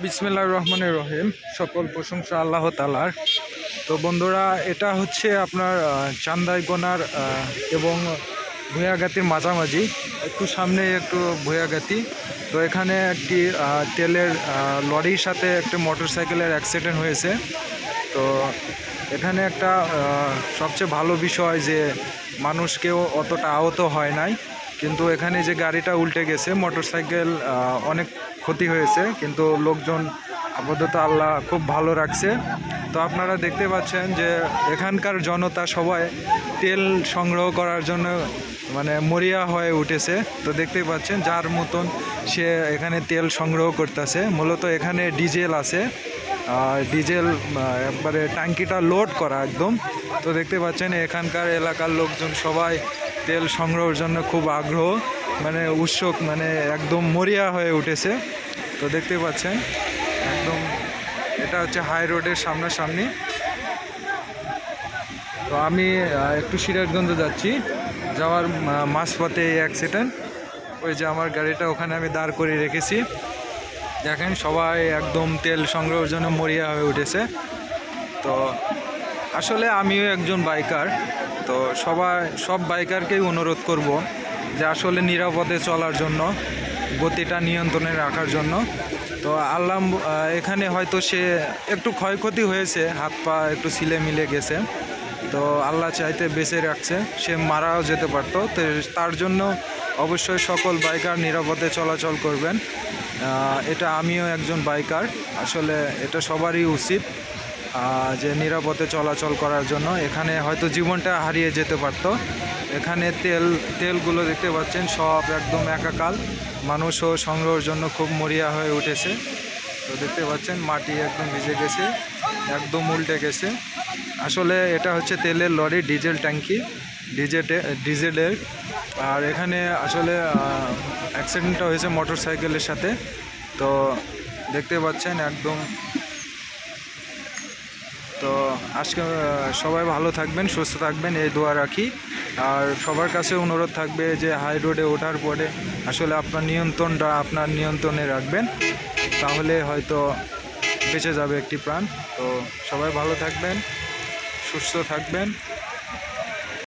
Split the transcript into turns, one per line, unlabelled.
বিসমিল্লাহির রহমানির রহিম। সকল প্রশংসা আল্লাহ তাআলার। তো বন্ধুরা, এটা হচ্ছে আপনার চান্দাইকোনার এবং ভূয়াগাতির মাঝামাঝি, একটু সামনে একটু ভূয়াগাতি। তো এখানে একটি তেলের লরির সাথে একটা মোটরসাইকেলের অ্যাক্সিডেন্ট হয়েছে। তো এখানে একটা সবচেয়ে ভালো বিষয় যে মানুষ কেউ অতটা আহত হয় নাই, কিন্তু এখানে যে গাড়িটা উল্টে গেছে, মোটরসাইকেল অনেক ক্ষতি হয়েছে, কিন্তু লোকজন আপাতত আল্লাহ খুব ভালো রাখছে। তো আপনারা দেখতে পাচ্ছেন যে এখানকার জনতা সবাই তেল সংগ্রহ করার জন্য মানে মরিয়া হয়ে উঠেছে। তো দেখতে পাচ্ছেন যার মতন সে এখানে তেল সংগ্রহ করতেছে। মূলত এখানে ডিজেল আছে, ডিজেল একবারে ট্যাঙ্কিটা লোড করা একদম। তো দেখতে পাচ্ছেন এখানকার এলাকার লোকজন সবাই তেল সংগ্রহের জন্য খুব আগ্রহ, মানে উৎসুক, মানে একদম মরিয়া হয়ে উঠেছে। তো দেখতে পাচ্ছেন একদম এটা হচ্ছে হাই রোডের সামনাসামনি। তো আমি একটু সিরাজগঞ্জ যাচ্ছি, যাওয়ার মাঝপথে এই অ্যাক্সিডেন্ট। ওই যে আমার গাড়িটা ওখানে আমি দাঁড় করে রেখেছি, দেখেন সবাই একদম তেল সংগ্রহের জন্য মরিয়া হয়ে উঠেছে। তো আসলে আমিও একজন বাইকার, তো সব বাইকারকেই অনুরোধ করব যে আসলে নিরাপদে চলার জন্য, গতিটা নিয়ন্ত্রণে রাখার জন্য। তো আল্লাহ এখানে হয়তো সে একটু ক্ষয়ক্ষতি হয়েছে, হাত পা একটু ছিলে মিলে গেছে, তো আল্লাহ চাইতে বেঁচে রাখছে, সে মারাও যেতে পারতো। তো তার জন্য অবশ্যই সকল বাইকার নিরাপদে চলাচল করবেন। এটা আমিও একজন বাইকার, আসলে এটা সবারই উচিত যে নিরাপদে চলাচল করার জন্য। এখানে হয়তো জীবনটা হারিয়ে যেতে পারতো। এখানে তেলগুলো দেখতে পাচ্ছেন সব একদম একাকাল, মানুষও সংগ্রহের জন্য খুব মরিয়া হয়ে উঠেছে। তো দেখতে পাচ্ছেন মাটি একদম ভিজে গেছে, একদম উল্টে গেছে। আসলে এটা হচ্ছে তেলের লরি, ডিজেল ট্যাঙ্কি, ডিজেলের। আর এখানে আসলে অ্যাক্সিডেন্টটা হয়েছে মোটর সাইকেলের সাথে। তো দেখতে পাচ্ছেন একদম। তো আজকে সবাই ভালো থাকবেন, সুস্থ থাকবেন, এই দোয়া রাখি। আর সবার কাছে অনুরোধ থাকবে যে হাই রোডে ওঠার পরে আসলে আপনার নিয়ন্ত্রণটা আপনার নিয়ন্ত্রণে রাখবেন, তাহলে হয়তো বেঁচে যাবে একটি প্রাণ। তো সবাই ভালো থাকবেন, সুস্থ থাকবেন।